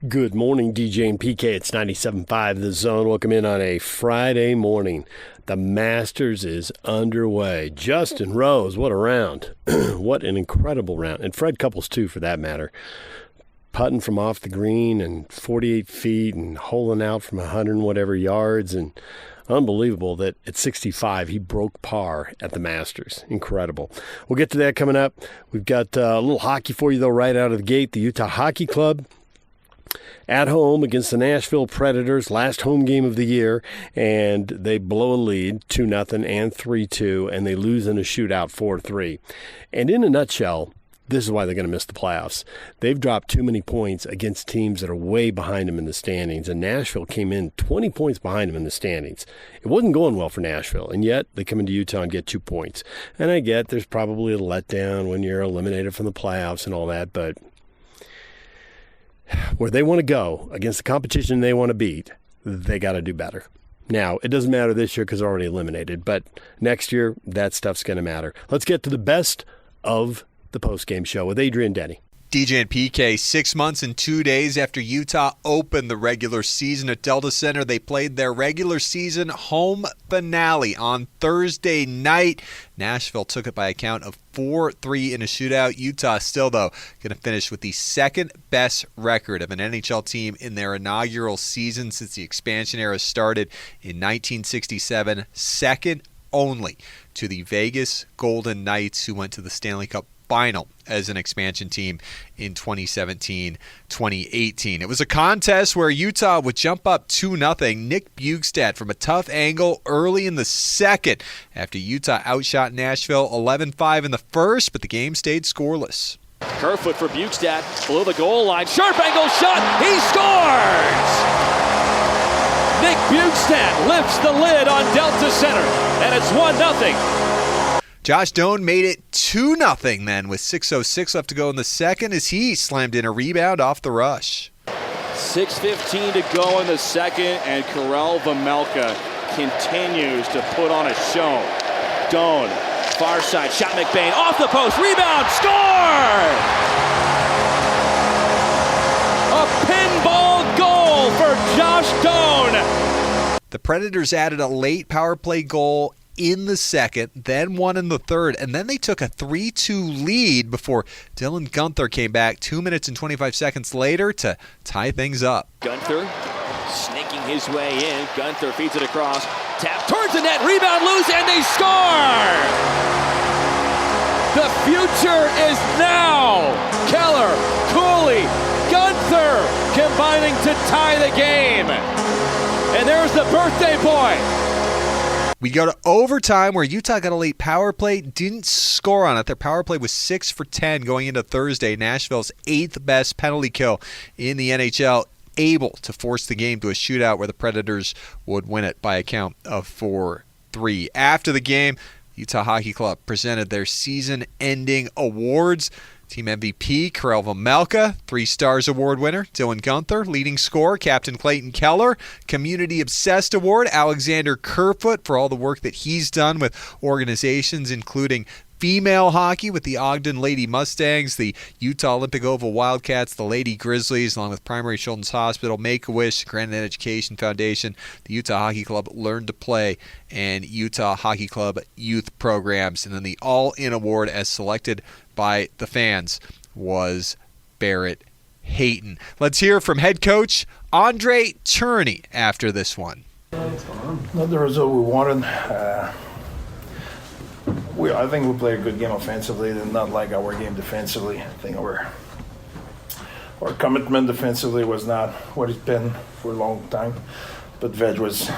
Good morning, DJ and PK. It's 97.5 The Zone. Welcome in on a Friday morning. The Masters is underway. Justin Rose, what a round. What an incredible round. And Fred Couples, too, for that matter. Putting from off the green and 48 feet and holing out from 100 and whatever yards. And unbelievable that at 65 he broke par at the Masters. Incredible. We'll get to that coming up. We've got a little hockey for you, though, right out of the gate. The Utah Hockey Club at home against the Nashville Predators, last home game of the year, and they blow a lead 2-0 and 3-2, and they lose in a shootout 4-3. And in a nutshell, this is why they're going to miss the playoffs. They've dropped too many points against teams that are way behind them in the standings, and Nashville came in 20 points behind them in the standings. It wasn't going well for Nashville, and yet they come into Utah and get 2 points. And I get there's probably a letdown when you're eliminated from the playoffs and all that, but where they want to go against the competition they want to beat, they got to do better. Now, it doesn't matter this year because they're already eliminated, but next year, that stuff's going to matter. Let's get to the best of the postgame show with Adrian Denny. DJ and PK, 6 months and 2 days after Utah opened the regular season at Delta Center, they played their regular season home finale on Thursday night. Nashville took it by a count of 4-3 in a shootout. Utah still, though, going to finish with the second best record of an NHL team in their inaugural season since the expansion era started in 1967, second only to the Vegas Golden Knights, who went to the Stanley Cup final as an expansion team in 2017-2018. It was a contest where Utah would jump up 2-0. Nick Bjugstad from a tough angle early in the second after Utah outshot Nashville 11-5 in the first, but the game stayed scoreless. Kerfoot for Bjugstad below the goal line. Sharp angle shot. He scores! Nick Bjugstad lifts the lid on Delta Center, and it's 1-0. Josh Doan made it 2-0 then with 6:06 left to go in the second as he slammed in a rebound off the rush. 6:15 to go in the second, and Karel Vejmelka continues to put on a show. Doan, far side, shot McBain, off the post, rebound, score! A pinball goal for Josh Doan. The Predators added a late power play goal in the second, then one in the third, and then they took a 3-2 lead before Dylan Guenther came back 2 minutes and 25 seconds later to tie things up. Guenther sneaking his way in. Guenther feeds it across. Tap towards the net. Rebound loose, and they score! The future is now. Keller, Cooley, Guenther combining to tie the game. And there's the birthday boy. We go to overtime where Utah got a late power play, didn't score on it. Their power play was 6 for 10 going into Thursday. Nashville's 8th best penalty kill in the NHL, able to force the game to a shootout where the Predators would win it by a count of 4-3. After the game, Utah Hockey Club presented their season-ending awards. Team MVP, Karel Vejmelka, 3 Stars Award winner, Dylan Guenther, leading scorer, Captain Clayton Keller, Community Obsessed Award, Alexander Kerfoot for all the work that he's done with organizations including female hockey with the Ogden Lady Mustangs, the Utah Olympic Oval Wildcats, the Lady Grizzlies, along with Primary Children's Hospital, Make-A-Wish, Granite Education Foundation, the Utah Hockey Club Learn to Play, and Utah Hockey Club Youth Programs. And then the All-In Award, as selected by the fans, was Barrett Hayton. Let's hear from head coach Andre Cherney after this one. Not the result we wanted. I think we played a good game offensively, and not like our game defensively. I think our commitment defensively was not what it's been for a long time. But Veg was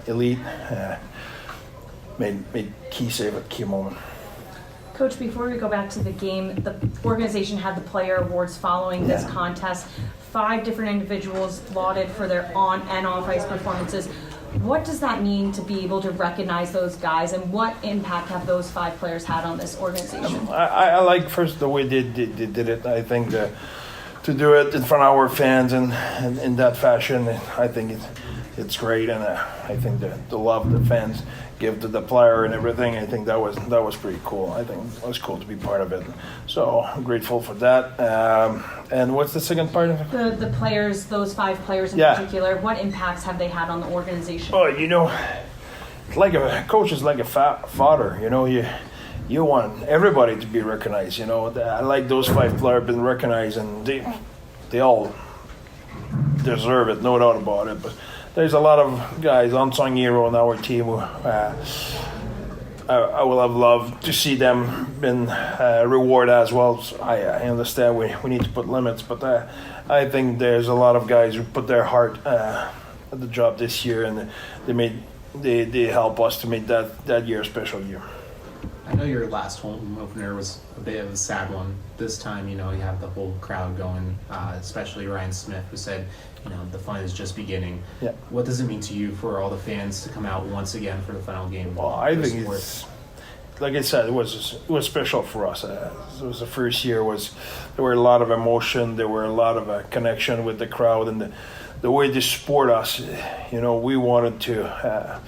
elite, made key save at key moment. Coach, before we go back to the game, the organization had the player awards following this contest. 5 different individuals lauded for their on and off ice performances. What does that mean to be able to recognize those guys, and what impact have those 5 players had on this organization? I like first the way they did it. I think to do it in front of our fans and in that fashion, I think it's great, and I think the love the fans give to the player and everything, I think that was pretty cool. I think it was cool to be part of it. So I'm grateful for that. And what's the second part of it? The players, those 5 players in particular, what impacts have they had on the organization? Oh, like a coach is like a father. You want everybody to be recognized. I like those 5 players been recognized, and they all deserve it, no doubt about it. But there's a lot of guys, unsung hero on our team, who I will have loved to see them been rewarded as well. So I understand we need to put limits, but I think there's a lot of guys who put their heart at the job this year, and they help us to make that year a special year. I know your last home opener was a bit of a sad one. This time, you have the whole crowd going, especially Ryan Smith, who said, the fun is just beginning. Yeah. What does it mean to you for all the fans to come out once again for the final game? Well, I think it's, like I said, it was special for us. It was the first year. There were a lot of emotion. There were a lot of connection with the crowd, and the way they support us. We wanted to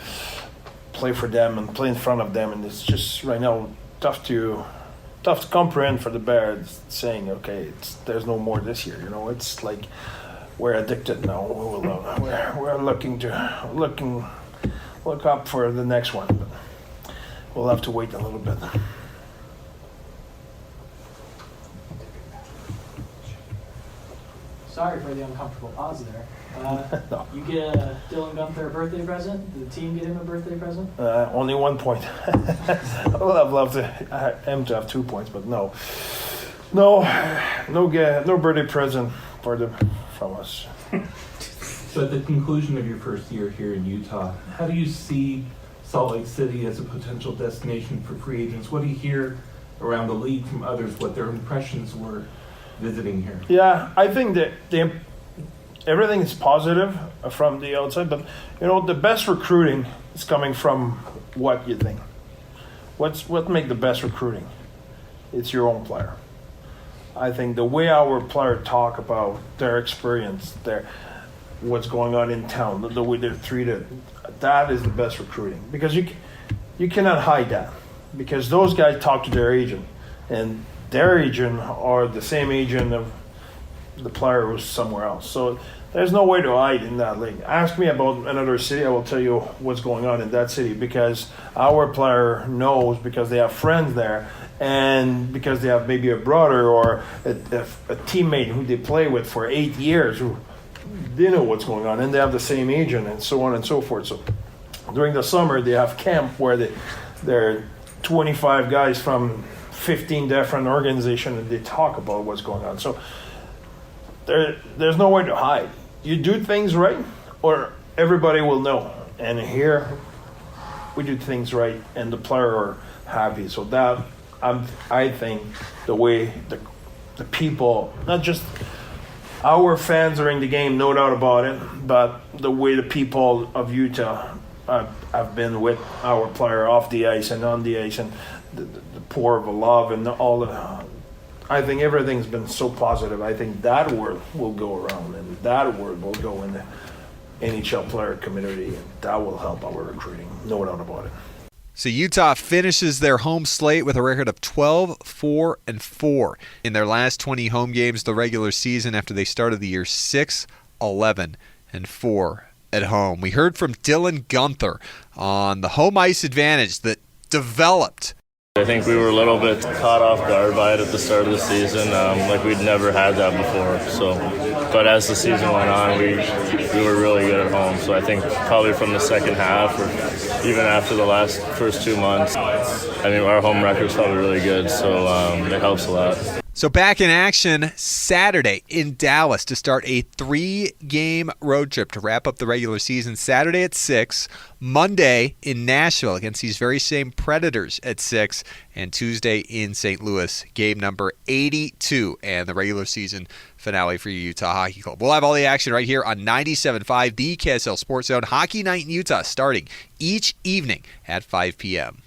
play for them and play in front of them, and it's just right now tough to comprehend for the Bears, saying, okay, there's no more this year. It's like we're addicted now. We're look up for the next one, but we'll have to wait a little bit. Sorry for the uncomfortable pause there. No. You get Dylan Gunther a birthday present? Did the team get him a birthday present? Only 1 point. I would have loved him to have 2 points, but no birthday present from us. So at the conclusion of your first year here in Utah, how do you see Salt Lake City as a potential destination for free agents? What do you hear around the league from others, what their impressions were visiting here? Yeah, I think that everything is positive from the outside, but the best recruiting is coming from what you think. What make the best recruiting? It's your own player. I think the way our players talk about their experience, what's going on in town, the way they're treated, that is the best recruiting, because you cannot hide that, because those guys talk to their agent, and their agent are the same agent of the player who's somewhere else. So there's no way to hide in that league. Ask me about another city, I will tell you what's going on in that city, because our player knows, because they have friends there, and because they have maybe a brother or a teammate who they play with for 8 years who they know what's going on, and they have the same agent, and so on and so forth. So during the summer they have camp where there are 25 guys from 15 different organizations, and they talk about what's going on. So there's no way to hide. You do things right, or everybody will know. And here we do things right, and the player are happy. So that I think the way the people, not just our fans are in the game, no doubt about it, but the way the people of Utah have been with our player off the ice and on the ice, and the pour of love and all the. I think everything's been so positive. I think that word will go around, and that word will go in the NHL player community, and that will help our recruiting, no doubt about it. So Utah finishes their home slate with a record of 12-4-4 in their last 20 home games of the regular season, after they started the year 6-11-4 at home. We heard from Dylan Gunther on the home ice advantage that developed. I think we were a little bit caught off guard by it at the start of the season, like we'd never had that before. But as the season went on, we were really good at home. So I think probably from the second half, or even after the first 2 months, I mean, our home record's probably really good, so it helps a lot. So back in action Saturday in Dallas to start a 3-game road trip to wrap up the regular season. Saturday at 6, Monday in Nashville against these very same Predators at 6, and Tuesday in St. Louis, game number 82 and the regular season finale for Utah Hockey Club. We'll have all the action right here on 97.5, the KSL Sports Zone. Hockey Night in Utah starting each evening at 5 p.m.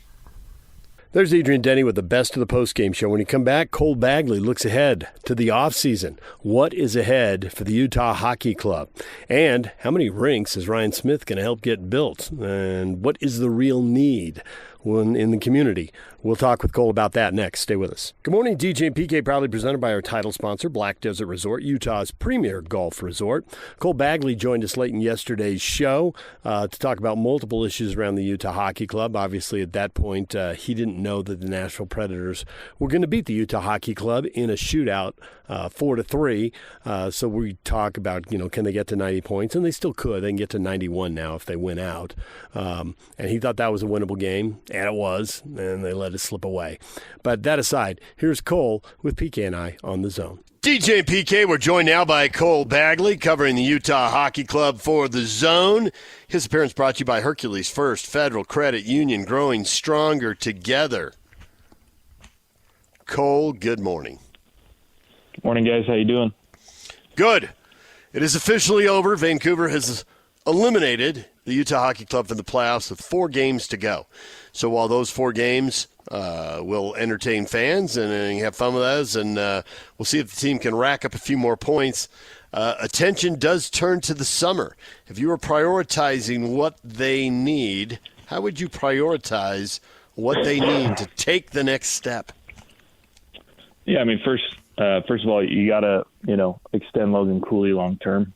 There's Adrian Denny with the best of the postgame show. When you come back, Cole Bagley looks ahead to the offseason. What is ahead for the Utah Hockey Club? And how many rinks is Ryan Smith going to help get built? And what is the real need in the community? We'll talk with Cole about that next. Stay with us. Good morning, DJ and PK, proudly presented by our title sponsor, Black Desert Resort, Utah's premier golf resort. Cole Bagley joined us late in yesterday's show to talk about multiple issues around the Utah Hockey Club. Obviously, at that point, he didn't know that the Nashville Predators were going to beat the Utah Hockey Club in a shootout, 4-3. So we talk about, can they get to 90 points? And they still could. They can get to 91 now if they win out. And he thought that was a winnable game, and it was, and they let it slip away. But that aside, here's Cole with PK and I on The Zone. DJ and PK, we're joined now by Cole Bagley, covering the Utah Hockey Club for The Zone. His appearance brought to you by Hercules First Federal Credit Union, growing stronger together. Cole, good morning. Morning, guys. How you doing? Good. It is officially over. Vancouver has eliminated the Utah Hockey Club from the playoffs with 4 games to go. So while those 4 games will entertain fans and have fun with us, and we'll see if the team can rack up a few more points, attention does turn to the summer. If you were prioritizing what they need, how would you prioritize what they need to take the next step? Yeah, I mean, first of all, you got to, extend Logan Cooley long term.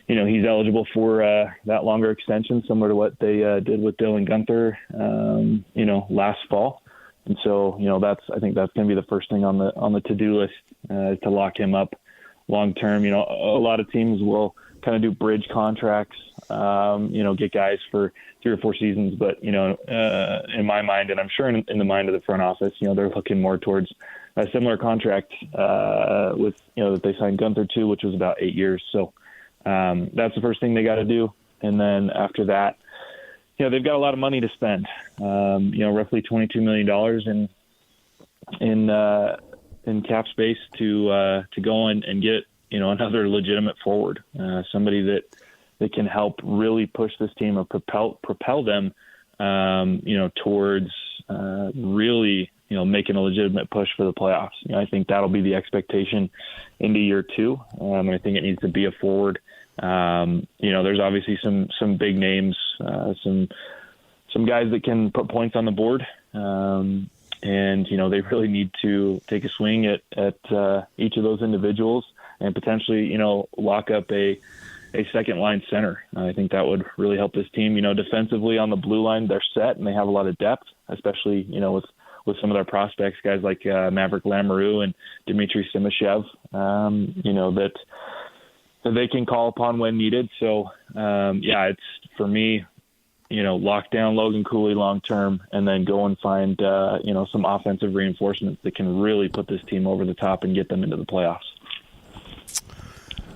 He's eligible for that longer extension, similar to what they did with Dylan Guenther, last fall. And so, I think that's going to be the first thing on the to-do list, is to lock him up long term. A lot of teams will kind of do bridge contracts, get guys for 3 or 4 seasons. But, in my mind, and I'm sure in the mind of the front office, they're looking more towards a similar contract with, that they signed Guenther to, which was about 8 years. So that's the first thing they got to do. And then after that, they've got a lot of money to spend, roughly $22 million in cap space to go and get, another legitimate forward, somebody that can help really push this team or propel them, towards really, making a legitimate push for the playoffs. I think that'll be the expectation into year 2. And I think it needs to be a forward. There's obviously some big names, some guys that can put points on the board. And, they really need to take a swing at each of those individuals and potentially, lock up a second line center. I think that would really help this team. Defensively on the blue line, they're set and they have a lot of depth, especially, with some of their prospects, guys like Maverick Lamoureux and Dmitry Simashev, that they can call upon when needed. So, it's for me, lock down Logan Cooley long term and then go and find, some offensive reinforcements that can really put this team over the top and get them into the playoffs.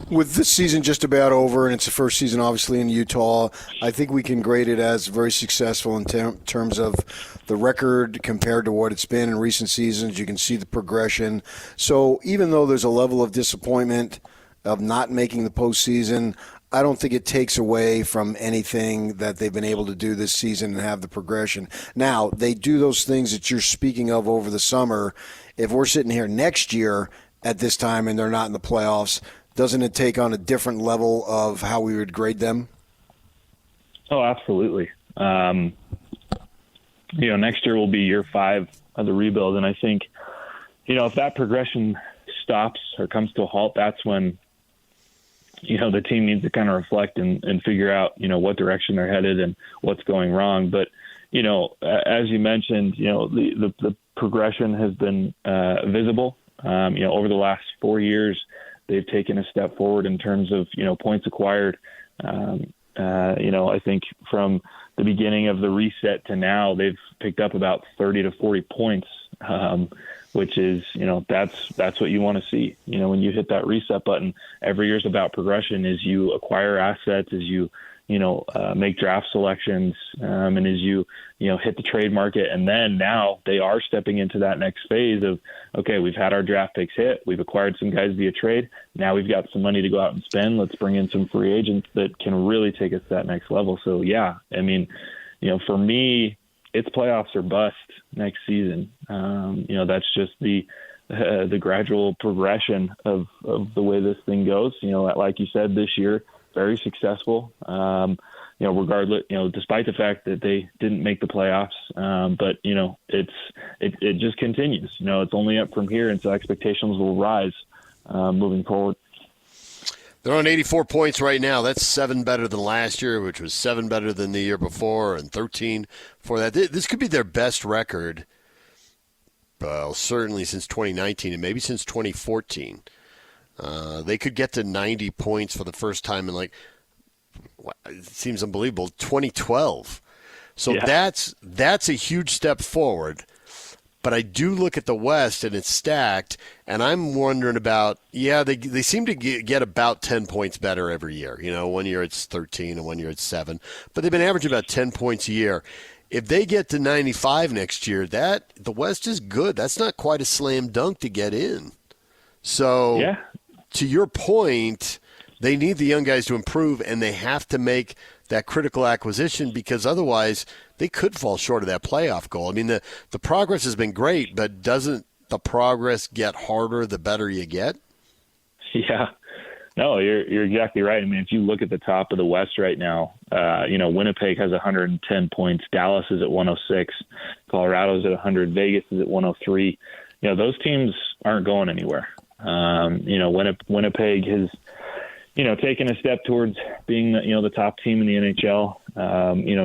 With this season just about over, and it's the first season obviously in Utah, I think we can grade it as very successful in terms of the record compared to what it's been in recent seasons. You can see the progression. So even though there's a level of disappointment of not making the postseason, I don't think it takes away from anything that they've been able to do this season and have the progression. Now, they do those things that you're speaking of over the summer. If we're sitting here next year at this time and they're not in the playoffs, doesn't it take on a different level of how we would grade them? Oh, absolutely. Next year will be year 5 of the rebuild. And I think, if that progression stops or comes to a halt, that's when, the team needs to kind of reflect and figure out, what direction they're headed and what's going wrong. But, as you mentioned, the progression has been visible. Over the last 4 years, they've taken a step forward in terms of, points acquired. I think from the beginning of the reset to now, they've picked up about 30 to 40 points, which is, that's what you want to see. When you hit that reset button, every year's about progression as you acquire assets, as you, make draft selections, and as you, hit the trade market. And then now they are stepping into that next phase of, okay, we've had our draft picks hit. We've acquired some guys via trade. Now we've got some money to go out and spend. Let's bring in some free agents that can really take us to that next level. So, yeah, I mean, for me, it's playoffs or bust next season. That's just the gradual progression of the way this thing goes. Like you said, this year, very successful. Regardless, despite the fact that they didn't make the playoffs, but it just continues. It's only up from here, and so expectations will rise moving forward. They're on 84 points right now. That's 7 better than last year, which was 7 better than the year before, and 13 for that. This could be their best record, certainly since 2019 and maybe since 2014. They could get to 90 points for the first time in, it seems unbelievable, 2012. So yeah. that's a huge step forward. But I do look at the West, and it's stacked, and I'm wondering about, they seem to get about 10 points better every year. 1 year it's 13 and 1 year it's 7. But they've been averaging about 10 points a year. If they get to 95 next year, the West is good. That's not quite a slam dunk to get in. So to your point, they need the young guys to improve, and they have to make that critical acquisition because otherwise they could fall short of that playoff goal. I mean, the progress has been great, but doesn't the progress get harder the better you get? Yeah. No, you're exactly right. I mean, if you look at the top of the West right now, Winnipeg has 110 points. Dallas is at 106. Colorado's at 100. Vegas is at 103. Those teams aren't going anywhere. Winnipeg has taken a step towards being the top team in the NHL.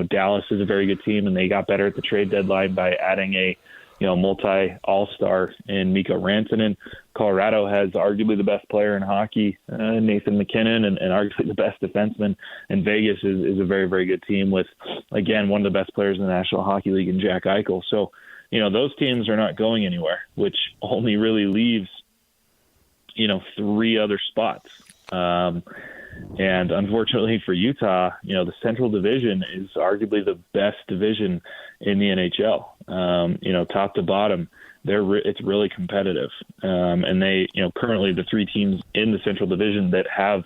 Dallas is a very good team, and they got better at the trade deadline by adding a multi-all-star in Mikko Rantanen. Colorado has arguably the best player in hockey, Nathan McKinnon, and arguably the best defenseman. And Vegas is a very, very good team with, again, one of the best players in the National Hockey League in Jack Eichel. So, those teams are not going anywhere, which only really leaves, 3 other spots. And unfortunately for Utah, the Central Division is arguably the best division in the NHL. Top to bottom, it's really competitive. And they, currently the 3 teams in the Central Division that have,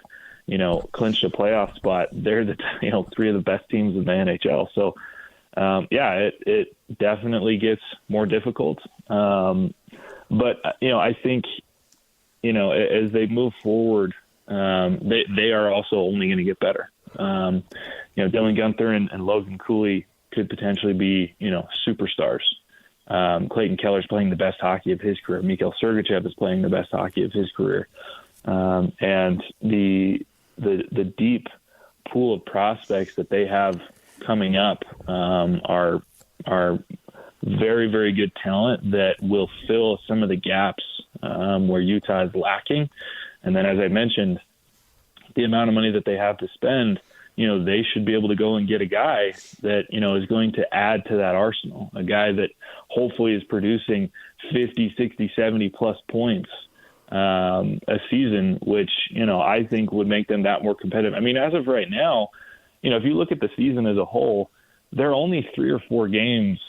clinched a playoff spot, they're the 3 of the best teams in the NHL. So, it definitely gets more difficult. But I think, as they move forward, they are also only going to get better. Dylan Guenther and Logan Cooley could potentially be, superstars. Clayton Keller's playing the best hockey of his career. Mikhail Sergachev is playing the best hockey of his career. And the deep pool of prospects that they have coming up are very, very good talent that will fill some of the gaps where Utah is lacking. And then, as I mentioned, the amount of money that they have to spend, they should be able to go and get a guy that, is going to add to that arsenal, a guy that hopefully is producing 50, 60, 70 plus points a season, which, I think would make them that more competitive. I mean, as of right now, if you look at the season as a whole, they're only 3 or 4 games,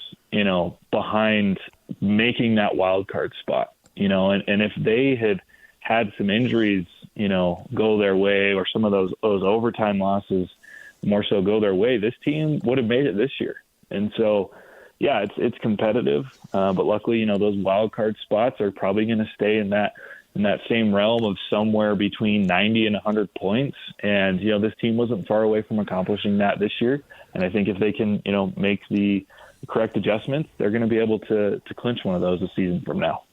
behind making that wild card spot, and if they had some injuries, go their way, or some of those overtime losses more so go their way, this team would have made it this year. And so, it's competitive, but luckily, those wild card spots are probably going to stay in that same realm of somewhere between 90 and 100 points. And, this team wasn't far away from accomplishing that this year. And I think if they can, make the correct adjustments, they're going to be able to clinch one of those a season from now.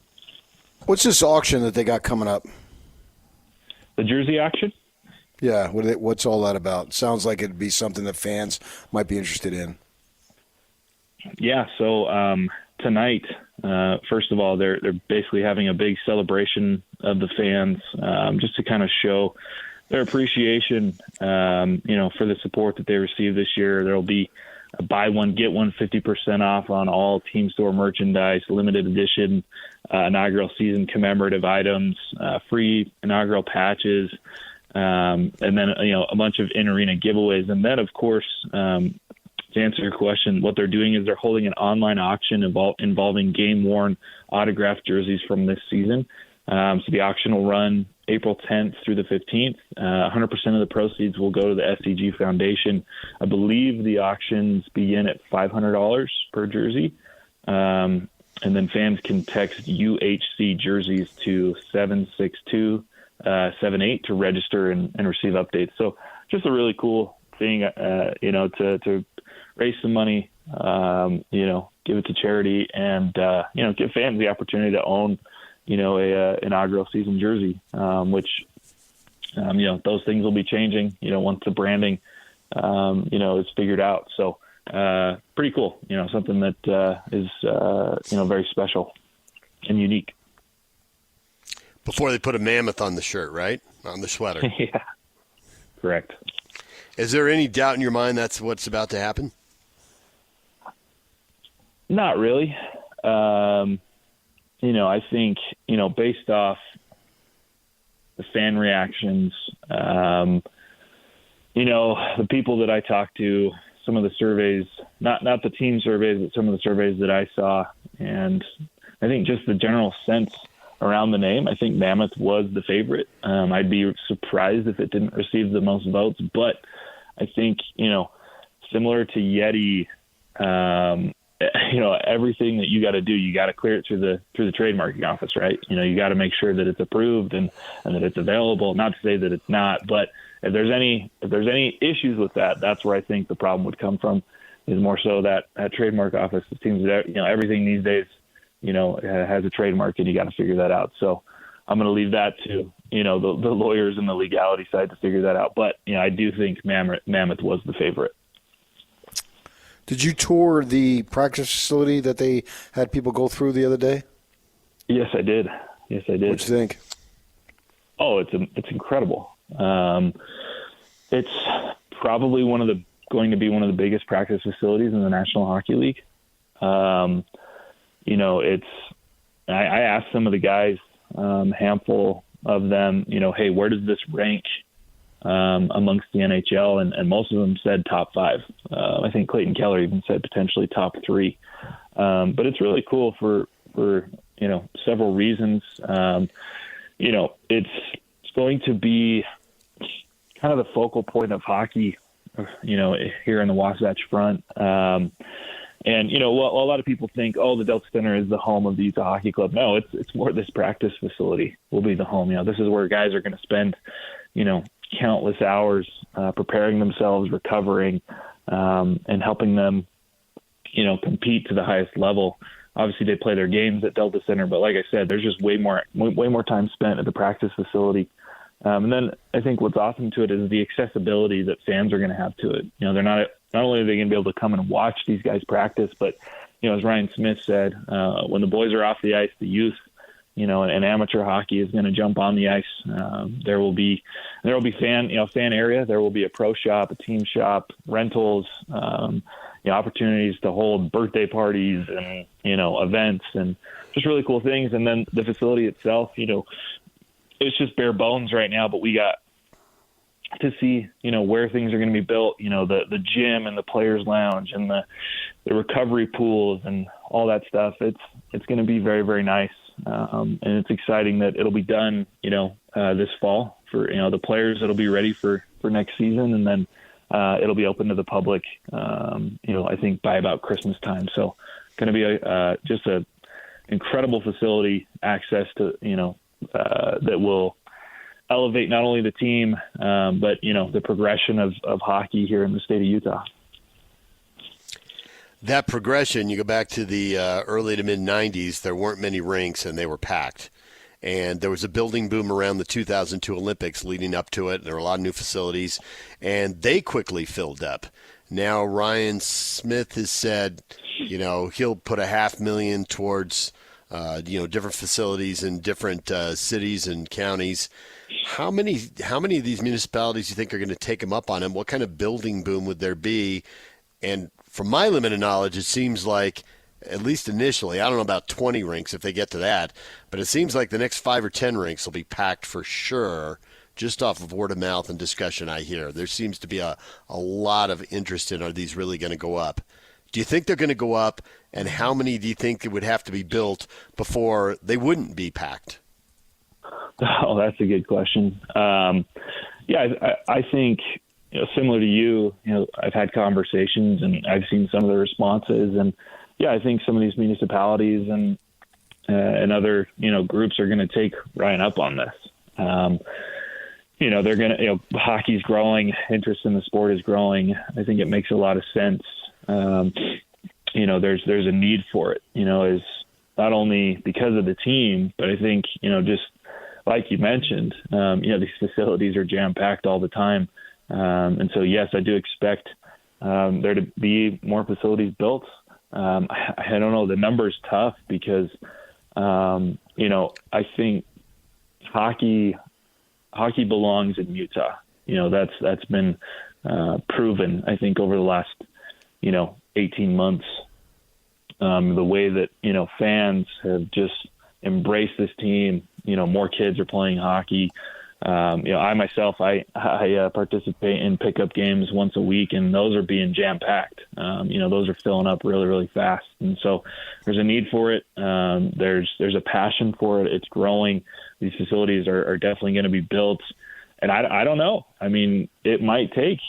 What's this auction that they got coming up? The jersey auction? Yeah, what's all that about? Sounds like it'd be something that fans might be interested in. Yeah, so tonight, first of all, they're basically having a big celebration of the fans, just to kind of show their appreciation, for the support that they received this year. There'll be a buy one, get one 50% off on all team store merchandise, limited edition inaugural season commemorative items, free inaugural patches, and then, a bunch of in-arena giveaways. And then, of course, to answer your question, what they're doing is they're holding an online auction involving game-worn autographed jerseys from this season. So the auction will run April 10th through the 15th. 100% of the proceeds will go to the SCG Foundation. I believe the auctions begin at $500 per jersey. And then fans can text UHC jerseys to 76278 to register and receive updates. So just a really cool thing, to raise some money, give it to charity and, give fans the opportunity to own, a inaugural season jersey, which, those things will be changing, once the branding, is figured out. So pretty cool, something that is, very special and unique. Before they put a mammoth on the shirt, right? On the sweater. Yeah, correct. Is there any doubt in your mind that's what's about to happen? Not really. I think, based off the fan reactions, the people that I talked to, some of the surveys, not the team surveys, but some of the surveys that I saw, and I think just the general sense around the name, I think Mammoth was the favorite. I'd be surprised if it didn't receive the most votes, but I think, similar to Yeti, everything that you got to do, you got to clear it through the trademarking office, right? You got to make sure that it's approved and that it's available. Not to say that it's not, but if there's any issues with that, that's where I think the problem would come from. Is more so that trademark office. It seems that everything these days, has a trademark, and you got to figure that out. So I'm going to leave that to the lawyers and the legality side to figure that out. But I do think Mammoth was the favorite. Did you tour the practice facility that they had people go through the other day? Yes, I did. What'd you think? Oh, it's incredible. It's probably going to be one of the biggest practice facilities in the National Hockey League. I asked some of the guys, handful of them, hey, where does this rank amongst the NHL? And most of them said top 5. I think Clayton Keller even said potentially top 3. But it's really cool for several reasons. It's going to be kind of the focal point of hockey, here in the Wasatch Front. And, a lot of people think, the Delta Center is the home of the Utah Hockey Club. No, it's more this practice facility will be the home. This is where guys are going to spend, countless hours preparing themselves, recovering, and helping them, compete to the highest level. Obviously, they play their games at Delta Center, but like I said, there's just way more time spent at the practice facility. And then I think what's awesome to it is the accessibility that fans are going to have to it. They're not only are they going to be able to come and watch these guys practice, but as Ryan Smith said, when the boys are off the ice, the youth, and amateur hockey is going to jump on the ice. There will be fan area. There will be a pro shop, a team shop, rentals, opportunities to hold birthday parties and events and just really cool things. And then the facility itself, it's just bare bones right now, but we got to see, where things are going to be built, the gym and the players lounge and the recovery pools and all that stuff. It's going to be very, very nice. And it's exciting that it'll be done, this fall for, the players that'll be ready for next season. And then it'll be open to the public, I think by about Christmas time. So going to be just a incredible facility, access to, that will elevate not only the team, but, the progression of hockey here in the state of Utah. That progression, you go back to the early to mid-'90s, there weren't many rinks and they were packed. And there was a building boom around the 2002 Olympics leading up to it. And there were a lot of new facilities, and they quickly filled up. Now Ryan Smith has said, he'll put $500,000 towards, different facilities in different cities and counties. How many of these municipalities do you think are going to take him up on him? What kind of building boom would there be? And from my limited knowledge, it seems like, at least initially, I don't know about 20 rinks if they get to that, but it seems like the next 5 or 10 rinks will be packed for sure, just off of word of mouth and discussion I hear. There seems to be a lot of interest in, are these really going to go up? Do you think they're going to go up, and how many do you think would have to be built before they wouldn't be packed? Oh, that's a good question. I think, similar to you, I've had conversations and I've seen some of the responses, and I think some of these municipalities and other, groups are going to take Ryan up on this. They're going to, hockey's growing, interest in the sport is growing. I think it makes a lot of sense. There's a need for it, is not only because of the team, but I think, just like you mentioned, these facilities are jam-packed all the time. And so, yes, I do expect there to be more facilities built. I don't know, the number's tough because, I think hockey belongs in Utah. That's been proven, I think, over the last, 18 months. The way that, fans have just embraced this team, more kids are playing hockey. I myself, I participate in pickup games once a week, and those are being jam-packed. Those are filling up really, really fast. And so there's a need for it. There's a passion for it. It's growing. These facilities are definitely going to be built. And I don't know. I mean, it might take,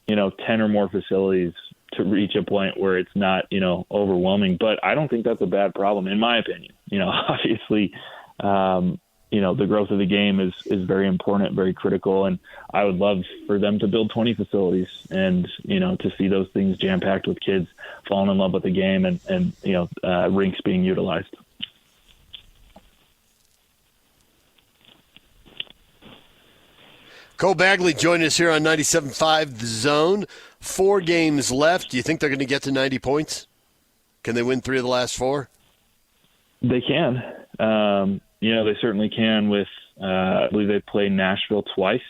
10 or more facilities to reach a point where it's not, overwhelming. But I don't think that's a bad problem, in my opinion. Obviously, the growth of the game is very important, very critical. And I would love for them to build 20 facilities and, to see those things jam-packed with kids falling in love with the game and rinks being utilized. Cole Bagley joined us here on 97.5 The Zone. 4 games left. Do you think they're going to get to 90 points? Can they win 3 of the last 4? They can. They certainly can with, I believe they played Nashville twice.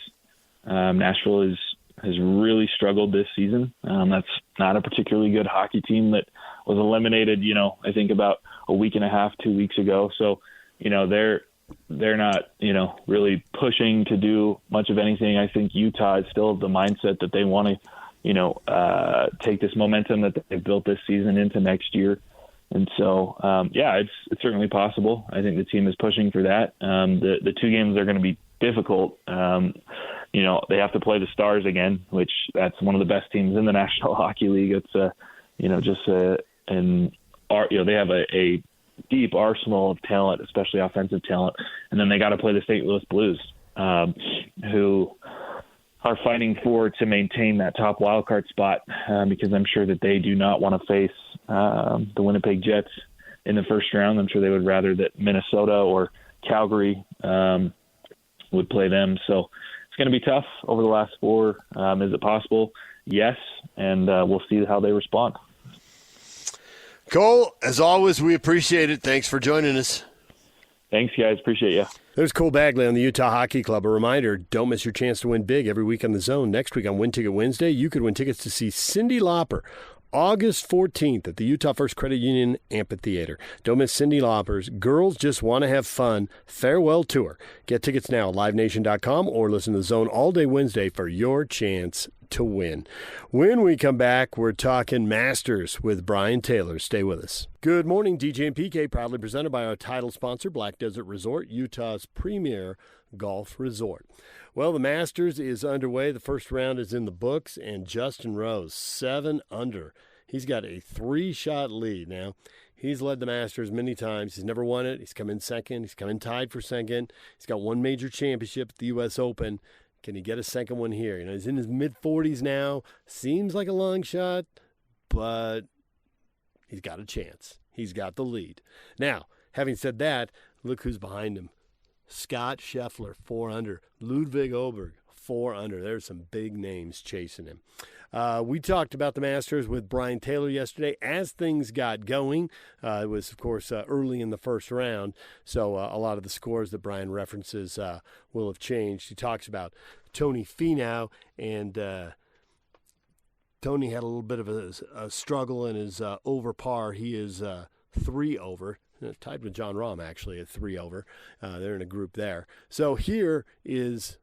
Nashville has really struggled this season. That's not a particularly good hockey team that was eliminated, I think about a week and a half, 2 weeks ago. So, they're not, really pushing to do much of anything. I think Utah is still of the mindset that they want to, take this momentum that they've built this season into next year. And so, it's certainly possible. I think the team is pushing for that. The 2 games are going to be difficult. They have to play the Stars again, which that's one of the best teams in the National Hockey League. It's, they have a deep arsenal of talent, especially offensive talent. And then they got to play the St. Louis Blues, who are fighting to maintain that top wildcard spot, because I'm sure that they do not want to face the Winnipeg Jets in the first round. I'm sure they would rather that Minnesota or Calgary would play them. So it's going to be tough over the last 4. Is it possible? Yes, and we'll see how they respond. Cole, as always, we appreciate it. Thanks for joining us. Thanks, guys. Appreciate you. There's Cole Bagley on the Utah Hockey Club. A reminder, don't miss your chance to win big every week on The Zone. Next week on Win Ticket Wednesday, you could win tickets to see Cyndi Lauper August 14th at the Utah First Credit Union Amphitheater. Don't miss Cyndi Lauper's Girls Just Want to Have Fun farewell tour. Get tickets now at livenation.com or listen to The Zone all day Wednesday for your chance to win. When we come back, we're talking Masters with Brian Taylor. Stay with us. Good morning, DJ and PK, proudly presented by our title sponsor, Black Desert Resort, Utah's premier golf resort. Well, the Masters is underway. The first round is in the books, and Justin Rose, 7 under. He's got a 3-shot lead now. He's led the Masters many times. He's never won it. He's come in second. He's come in tied for second. He's got 1 major championship at the U.S. Open. Can he get a second one here? He's in his mid-40s now. Seems like a long shot, but he's got a chance. He's got the lead. Now, having said that, look who's behind him. Scott Scheffler, 4 under. Ludwig Oberg, 4 under. There's some big names chasing him. We talked about the Masters with Brian Taylor yesterday as things got going. It was, of course, early in the first round, so a lot of the scores that Brian references will have changed. He talks about Tony Finau, and Tony had a little bit of a struggle in his over par. He is 3 over. Tied with John Rahm, actually, at 3 over. They're in a group there. So here is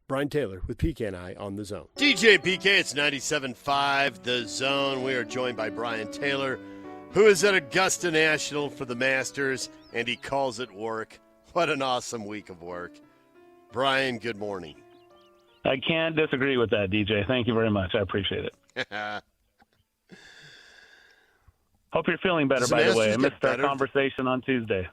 Brian Taylor with PK and I on The Zone. DJ PK, it's 97.5 The Zone. We are joined by Brian Taylor, who is at Augusta National for the Masters, and he calls it work. What an awesome week of work. Brian, good morning. I can't disagree with that, DJ. Thank you very much. I appreciate it. Hope you're feeling better, by the way. I missed our conversation on Tuesday.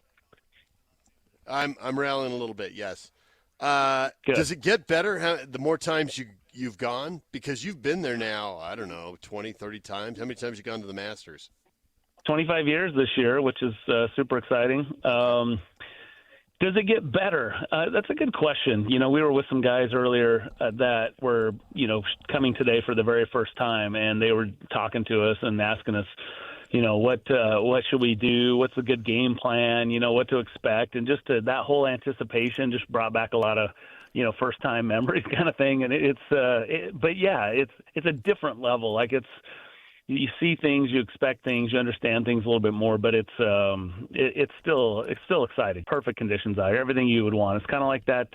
I'm rallying a little bit, yes. Does it get better the more times you've gone? Because you've been there now, I don't know, 20, 30 times. How many times have you gone to the Masters? 25 years this year, which is super exciting. Does it get better? That's a good question. We were with some guys earlier that were, coming today for the very first time, and they were talking to us and asking us, what should we do? What's a good game plan? What to expect? And just that whole anticipation just brought back a lot of, first time memories kind of thing. And but yeah, it's a different level. Like you see things, you expect things, you understand things a little bit more, but it's still exciting. Perfect conditions out here, everything you would want. It's kind of like that,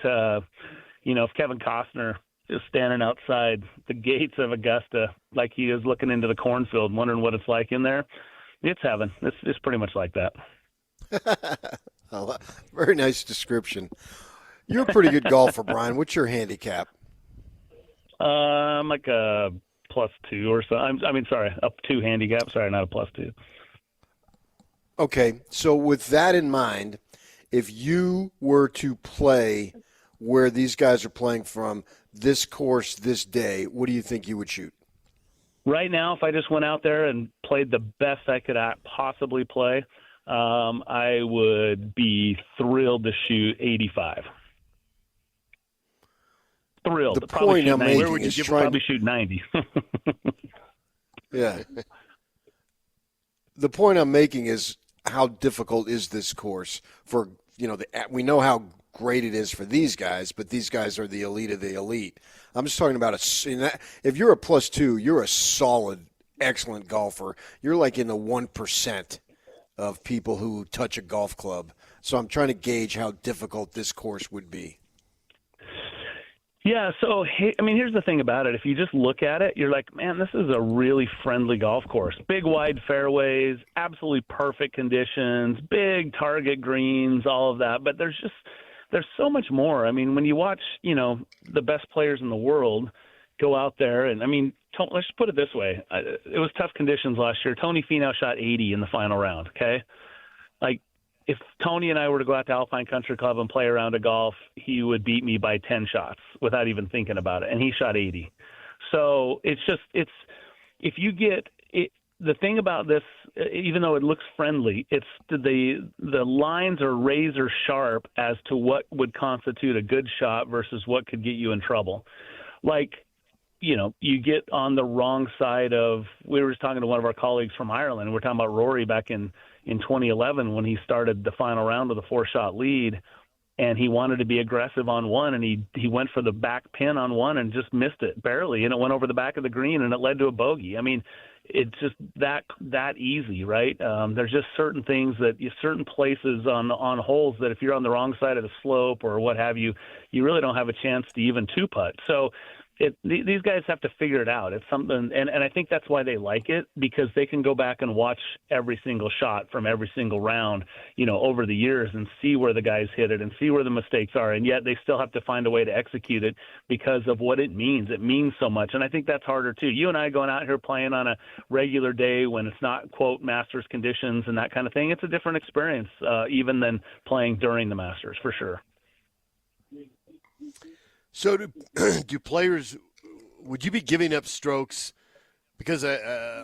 if Kevin Costner is standing outside the gates of Augusta, like he is looking into the cornfield, wondering what it's like in there. It's heaven. It's pretty much like that. Very nice description. You're a pretty good golfer, Brian. What's your handicap? I'm like a +2 or so. A 2 handicap. Sorry, not a +2. Okay, so with that in mind, if you were to play where these guys are playing from this course this day, what do you think you would shoot? Right now, if I just went out there and played the best I could possibly play, I would be thrilled to shoot 85. Thrilled. The point I'm making is probably shoot 90. Yeah. The point I'm making is how difficult is this course for, we know how great it is for these guys, but these guys are the elite of the elite. I'm just talking about if you're a +2, you're a solid, excellent golfer. You're like in the 1% of people who touch a golf club. So I'm trying to gauge how difficult this course would be. Yeah, so, here's the thing about it. If you just look at it, you're like, man, this is a really friendly golf course. Big, wide fairways, absolutely perfect conditions, big target greens, all of that. But there's so much more. When you watch, the best players in the world go out there, and, let's just put it this way. It was tough conditions last year. Tony Finau shot 80 in the final round, okay? Like, if Tony and I were to go out to Alpine Country Club and play a round of golf, he would beat me by 10 shots without even thinking about it. And he shot 80. So if you get it, the thing about this, even though it looks friendly, it's the lines are razor sharp as to what would constitute a good shot versus what could get you in trouble. Like, you get on the wrong side of, we were just talking to one of our colleagues from Ireland. We're talking about Rory back in 2011 when he started the final round with a 4-shot lead, and he wanted to be aggressive on one, and he went for the back pin on one and just missed it barely, and it went over the back of the green, and it led to a bogey. It's just that easy, right? There's just certain things certain places on holes that if you're on the wrong side of the slope or what have you, you really don't have a chance to even two-putt. So these guys have to figure it out. It's something, and I think that's why they like it, because they can go back and watch every single shot from every single round, over the years and see where the guys hit it and see where the mistakes are. And yet they still have to find a way to execute it because of what it means. It means so much. And I think that's harder too. You and I going out here playing on a regular day when it's not, quote, Masters conditions and that kind of thing, it's a different experience, even than playing during the Masters, for sure. So do players, would you be giving up strokes because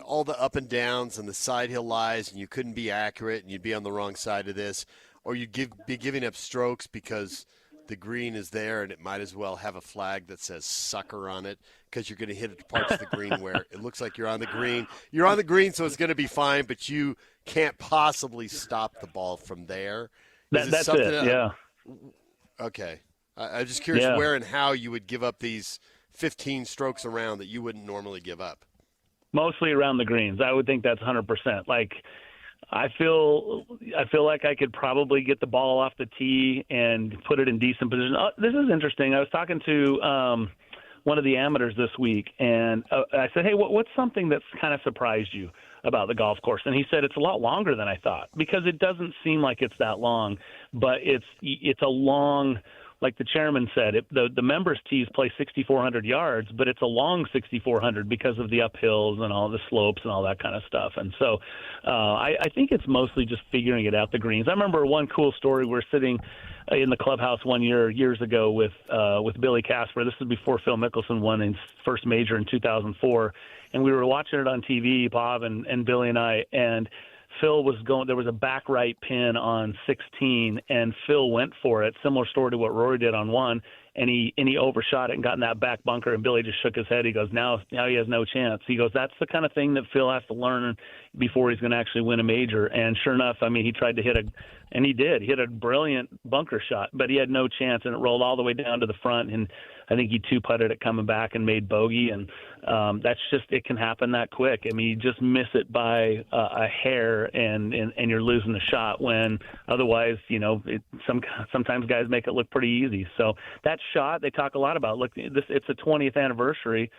all the up and downs and the side hill lies and you couldn't be accurate and you'd be on the wrong side of this, or you'd be giving up strokes because the green is there and it might as well have a flag that says sucker on it because you're going to hit it parts of the green where it looks like you're on the green. You're on the green, so it's going to be fine, but you can't possibly stop the ball from there. That's it, yeah. Okay. I'm just curious where and how you would give up these 15 strokes around that you wouldn't normally give up. Mostly around the greens. I would think that's 100%. Like, I feel like I could probably get the ball off the tee and put it in decent position. This is interesting. I was talking to one of the amateurs this week, and I said, hey, what's something that's kind of surprised you about the golf course. And he said it's a lot longer than I thought, because it doesn't seem like it's that long, but it's a long, like the chairman said, the members' tees play 6,400 yards, but it's a long 6,400 because of the uphills and all the slopes and all that kind of stuff. And so I think it's mostly just figuring it out, the greens. I remember one cool story. We're sitting in the clubhouse one years ago with Billy Casper. This was before Phil Mickelson won his first major in 2004, and we were watching it on TV, Bob and Billy and I, and Phil was going. There was a back right pin on 16, and Phil went for it. Similar story to what Rory did on one, and he overshot it and got in that back bunker. And Billy just shook his head. He goes, now he has no chance. He goes, that's the kind of thing that Phil has to learn before he's going to actually win a major. And sure enough, I mean, he tried to hit and he did. He hit a brilliant bunker shot, but he had no chance, and it rolled all the way down to the front. And I think he two-putted it coming back and made bogey, and that's just, it can happen that quick. I mean, you just miss it by a hair, and you're losing the shot, when otherwise, sometimes guys make it look pretty easy. So that shot, they talk a lot about. Look, it's the 20th anniversary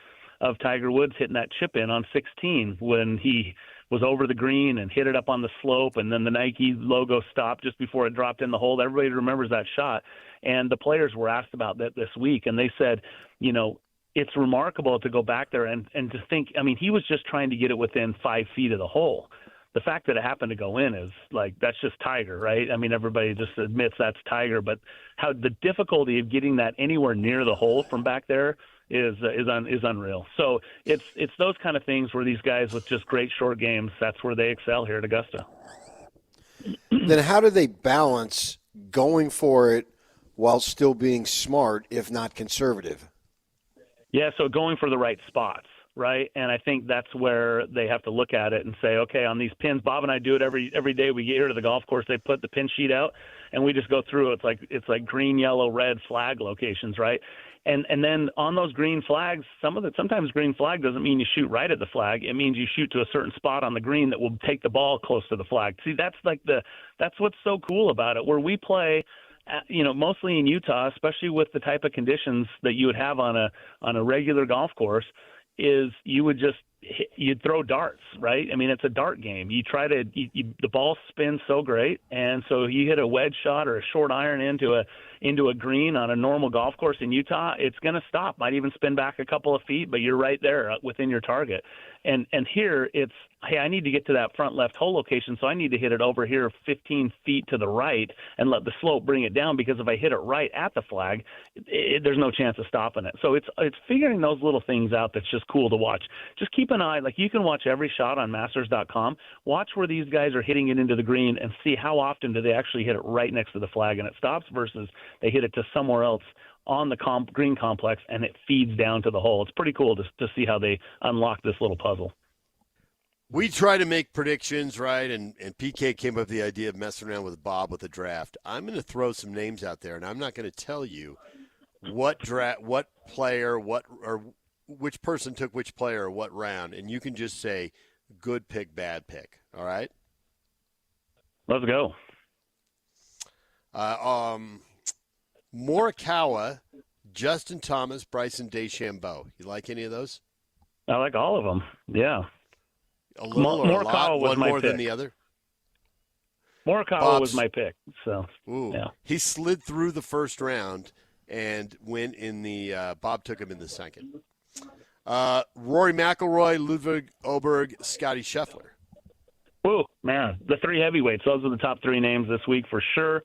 of Tiger Woods hitting that chip in on 16 when he was over the green and hit it up on the slope, and then the Nike logo stopped just before it dropped in the hole. Everybody remembers that shot. And the players were asked about that this week, and they said, it's remarkable to go back there and to think, I mean, he was just trying to get it within 5 feet of the hole. The fact that it happened to go in is like, that's just Tiger, right? I mean, everybody just admits that's Tiger, but how the difficulty of getting that anywhere near the hole from back there is unreal. So it's those kind of things where these guys with just great short games, that's where they excel here at Augusta. Then how do they balance going for it while still being smart, if not conservative? Yeah, so going for the right spots, right? And I think that's where they have to look at it and say, okay, on these pins, Bob and I do it every day we get here to the golf course. They put the pin sheet out, and we just go through. It's like green, yellow, red flag locations, right? And then on those green flags, sometimes green flag doesn't mean you shoot right at the flag. It means you shoot to a certain spot on the green that will take the ball close to the flag. See, that's what's so cool about it. Where we play, mostly in Utah, especially with the type of conditions that you would have on a regular golf course, is you'd throw darts, right? I mean, it's a dart game. You try to the ball spins so great, and so you hit a wedge shot or a short iron into a green on a normal golf course in Utah, it's going to stop. Might even spin back a couple of feet, but you're right there within your target. And here it's, hey, I need to get to that front left hole location, so I need to hit it over here 15 feet to the right and let the slope bring it down, because if I hit it right at the flag, there's no chance of stopping it. So it's figuring those little things out that's just cool to watch. Just keep an eye. Like, you can watch every shot on Masters.com. Watch where these guys are hitting it into the green and see how often do they actually hit it right next to the flag and it stops, versus they hit it to somewhere else on the green complex and it feeds down to the hole. It's pretty cool to see how they unlock this little puzzle. We try to make predictions, right? And PK came up with the idea of messing around with Bob with a draft. I'm going to throw some names out there, and I'm not going to tell you what player, or which person took which player or what round, and you can just say good pick, bad pick. All right? Let's go. Morikawa, Justin Thomas, Bryson DeChambeau. You like any of those? I like all of them. Yeah. A little or a lot? One more than the other? Morikawa was my pick. So, yeah. He slid through the first round and went in the Bob took him in the second. Rory McIlroy, Ludwig Oberg, Scotty Scheffler. Ooh, man, the three heavyweights. Those are the top three names this week for sure.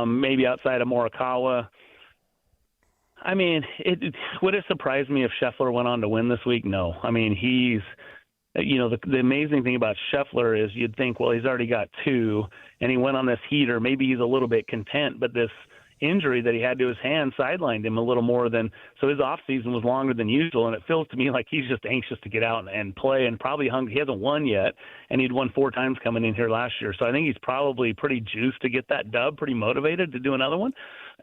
Maybe outside of Morikawa. I mean, would it surprise me if Scheffler went on to win this week? No. I mean, he's – the amazing thing about Scheffler is you'd think, well, he's already got two, and he went on this heater. Maybe he's a little bit content, but this injury that he had to his hand sidelined him a little more than – so his offseason was longer than usual, and it feels to me like he's just anxious to get out and play, and probably he hasn't won yet, and he'd won 4 times coming in here last year. So I think he's probably pretty juiced to get that dub, pretty motivated to do another one,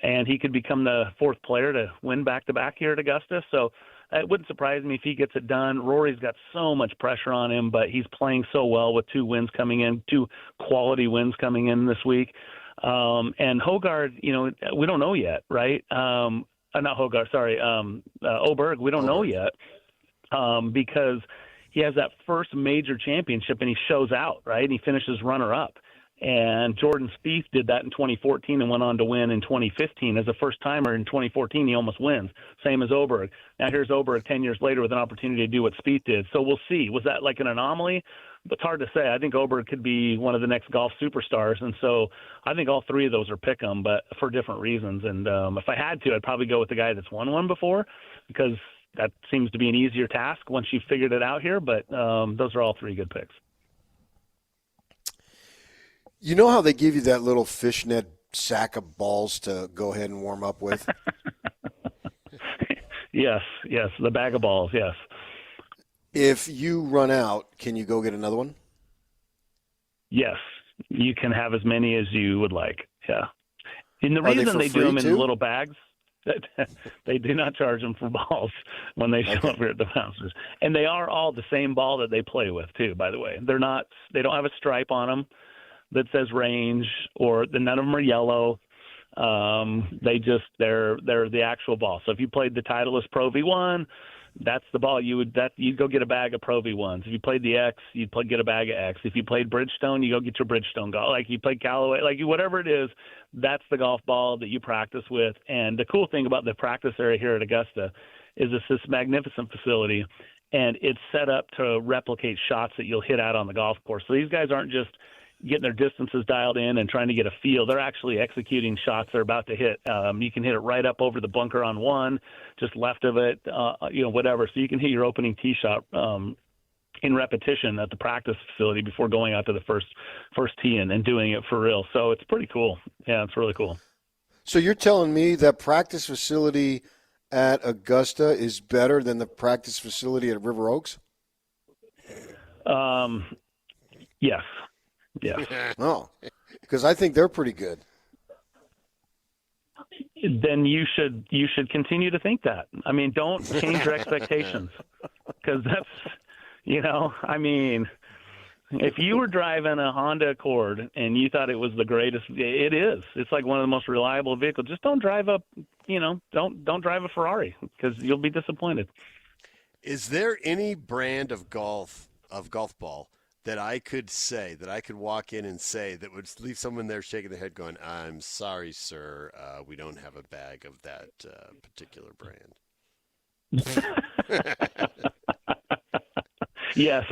and he could become the 4th player to win back-to-back here at Augusta. So it wouldn't surprise me if he gets it done. Rory's got so much pressure on him, but he's playing so well with 2 wins coming in, 2 quality wins coming in this week. And Hogard, we don't know yet, right? Not Hogard, sorry. Oberg, we don't know yet because he has that first major championship and he shows out, right? And he finishes runner-up. And Jordan Spieth did that in 2014 and went on to win in 2015. As a first-timer in 2014, he almost wins, same as Oberg. Now here's Oberg 10 years later with an opportunity to do what Spieth did. So we'll see. Was that like an anomaly? It's hard to say. I think Oberg could be one of the next golf superstars. And so I think all three of those are pick 'em, but for different reasons. And if I had to, I'd probably go with the guy that's won one before, because that seems to be an easier task once you've figured it out here. But those are all three good picks. You know how they give you that little fishnet sack of balls to go ahead and warm up with? Yes, the bag of balls, yes. If you run out, can you go get another one? Yes, you can have as many as you would like, yeah. And the Are reason they do them in too? little bags, they do not charge them for balls when they show up here at the Masters. And they are all the same ball that they play with, too, by the way. They don't have a stripe on them that says range, or none of them are yellow. They're the actual ball. So if you played the Titleist Pro V1, that's the ball you'd go get a bag of Pro V1s. If you played the X, you'd get a bag of X. If you played Bridgestone, you go get your Bridgestone golf. Like you played Callaway, whatever it is, that's the golf ball that you practice with. And the cool thing about the practice area here at Augusta is it's this magnificent facility, and it's set up to replicate shots that you'll hit out on the golf course. So these guys aren't just getting their distances dialed in and trying to get a feel. They're actually executing shots they're about to hit. You can hit it right up over the bunker on one, just left of it, whatever. So you can hit your opening tee shot in repetition at the practice facility before going out to the first tee and doing it for real. So it's pretty cool. Yeah, it's really cool. So you're telling me that practice facility at Augusta is better than the practice facility at River Oaks? Yes. Yeah. Oh, because I think they're pretty good. Then you should continue to think that. I mean, don't change your expectations, because that's, if you were driving a Honda Accord and you thought it was the greatest, it is. It's like one of the most reliable vehicles. Just don't drive don't drive a Ferrari, because you'll be disappointed. Is there any brand of golf ball that I could walk in and say that would leave someone there shaking their head going, "I'm sorry, sir, we don't have a bag of that particular brand"? Yes.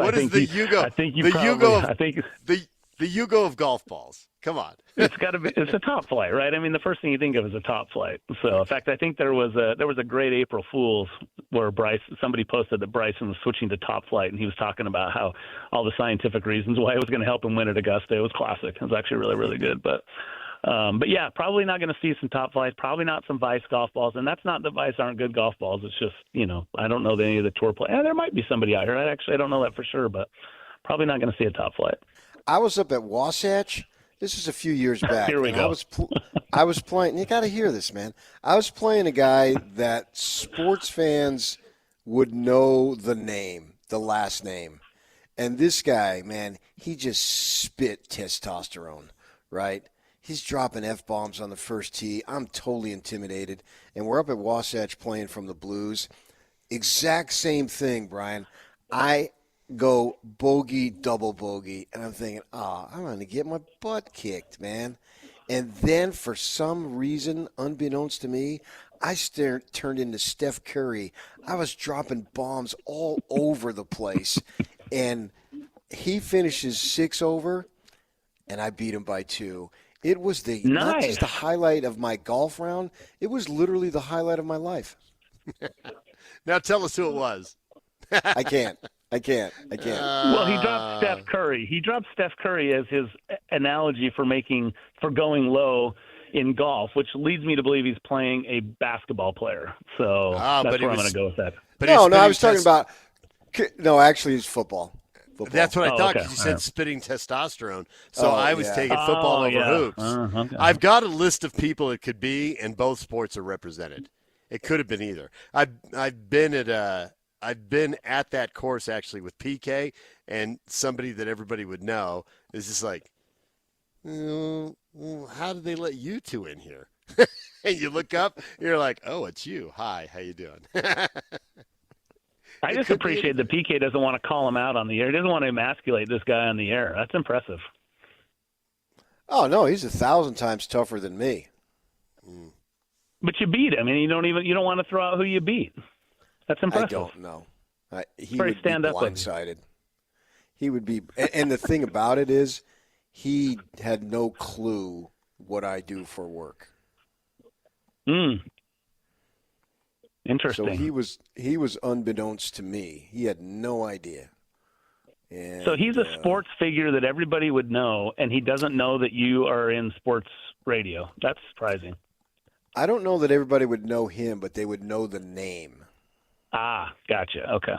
The Yugo of golf balls? Come on. It's a top flight, right? I mean, the first thing you think of is a top flight. So, in fact, I think there was a great April Fool's where somebody posted that Bryson was switching to top flight, and he was talking about how all the scientific reasons why it was going to help him win at Augusta. It was classic. It was actually really, really good. But yeah, probably not going to see some top flights, probably not some Vice golf balls. And that's not that Vice aren't good golf balls. It's just, I don't know that any of the tour play. There might be somebody out here. I don't know that for sure, but probably not going to see a top flight. I was up at Wasatch. This was a few years back. Here we go. I was playing. You got to hear this, man. I was playing a guy that sports fans would know the last name. And this guy, man, he just spit testosterone, right? He's dropping F-bombs on the first tee. I'm totally intimidated. And we're up at Wasatch playing from the Blues. Exact same thing, Brian. I go bogey, double bogey, and I'm thinking, I'm going to get my butt kicked, man. And then for some reason, unbeknownst to me, I turned into Steph Curry. I was dropping bombs all over the place. And he finishes 6 over, and I beat him by 2. It was not just the highlight of my golf round. It was literally the highlight of my life. Now tell us who it was. I can't. Well, he dropped Steph Curry. He dropped Steph Curry as his analogy for going low in golf, which leads me to believe he's playing a basketball player. So that's where I'm going to go with that. I was talking about – no, actually it's football. That's what I thought, because you said spitting testosterone. So I was taking football over hoops. Okay. I've got a list of people it could be, and both sports are represented. It could have been either. I've been at that course actually with PK, and somebody that everybody would know is just like, how did they let you two in here? And you look up, you're like, oh, it's you. Hi, how you doing? I just appreciate that PK doesn't want to call him out on the air. He doesn't want to emasculate this guy on the air. That's impressive. Oh, no, he's 1,000 times tougher than me. But you beat him, and you don't want to throw out who you beat. That's impressive. I don't know. He Very would be stand up with you. blindsided. He would be, and the thing about it is, he had no clue what I do for work. Interesting. So he was unbeknownst to me. He had no idea. And, so he's a sports figure that everybody would know, and he doesn't know that you are in sports radio. That's surprising. I don't know that everybody would know him, but they would know the name. Ah, gotcha. Okay.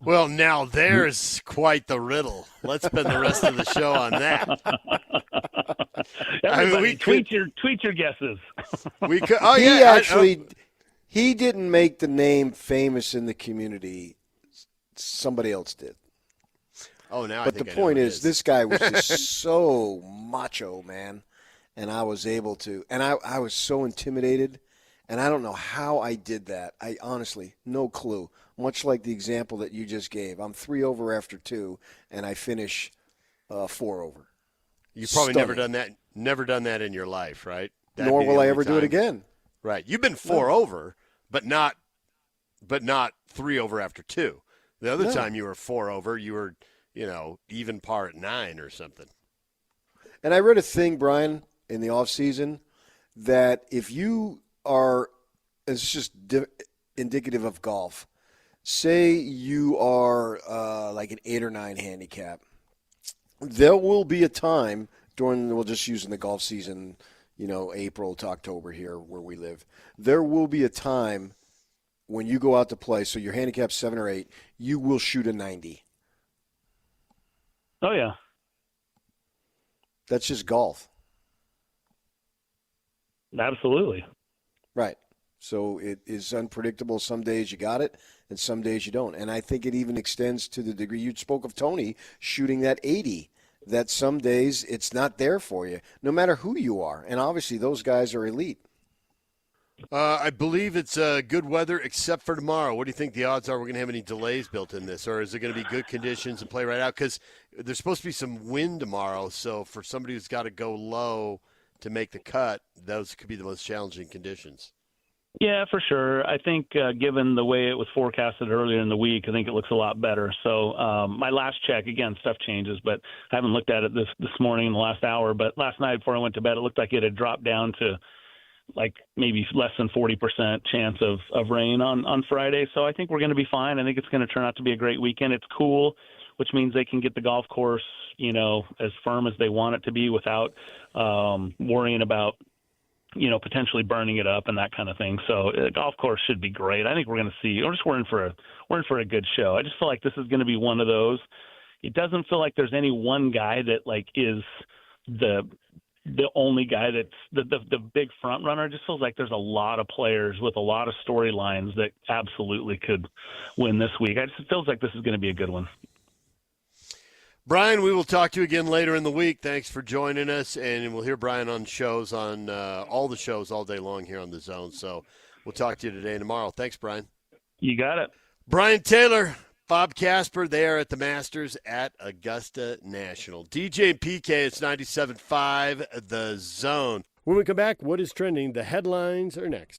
Well, now there's quite the riddle. Let's spend the rest of the show on that. Everybody, tweet your guesses. We could. Oh, yeah. He didn't make the name famous in the community. Somebody else did. Oh, now. But the point is, this guy was just so macho, man, and I was able to, and I was so intimidated, and I don't know how I did that. I honestly, no clue. Much like the example that you just gave, I'm 3 over after 2, and I finish 4 over. You've probably never done that in your life, right? Nor will I ever do it again. Right. You've been 4 over, but not 3 over after 2. The other time you were 4 over, you were, even par at 9 or something. And I read a thing, Brian, in the offseason, that if you are, it's just indicative of golf, say you are like an 8 or 9 handicap, there will be a time we'll just use in the golf season, April to October here where we live. There will be a time when you go out to play, so your handicap's 7 or 8, you will shoot a 90. Oh, yeah. That's just golf. Absolutely. Right. So it is unpredictable. Some days you got it, and some days you don't. And I think it even extends to the degree you spoke of Tony shooting that 80, that some days it's not there for you, no matter who you are. And obviously those guys are elite. I believe it's good weather except for tomorrow. What do you think the odds are we're going to have any delays built in this? Or is it going to be good conditions and play right out? Because there's supposed to be some wind tomorrow, so for somebody who's got to go low to make the cut, those could be the most challenging conditions. Yeah, for sure. I think given the way it was forecasted earlier in the week, I think it looks a lot better. So my last check, again, stuff changes, but I haven't looked at it this morning in the last hour. But last night before I went to bed, it looked like it had dropped down to like maybe less than 40% chance of rain on Friday. So I think we're going to be fine. I think it's going to turn out to be a great weekend. It's cool, which means they can get the golf course, as firm as they want it to be without worrying about, potentially burning it up and that kind of thing. So the golf course should be great. I think we're going to see. We're in for a good show. I just feel like this is going to be one of those. It doesn't feel like there's any one guy that is the only guy that's the big front runner. It just feels like there's a lot of players with a lot of storylines that absolutely could win this week. It feels like this is going to be a good one. Brian, we will talk to you again later in the week. Thanks for joining us, and we'll hear Brian on shows on all the shows all day long here on The Zone. So we'll talk to you today and tomorrow. Thanks, Brian. You got it. Brian Taylor, Bob Casper, they are at the Masters at Augusta National. DJ and PK, it's 97.5 The Zone. When we come back, what is trending? The headlines are next.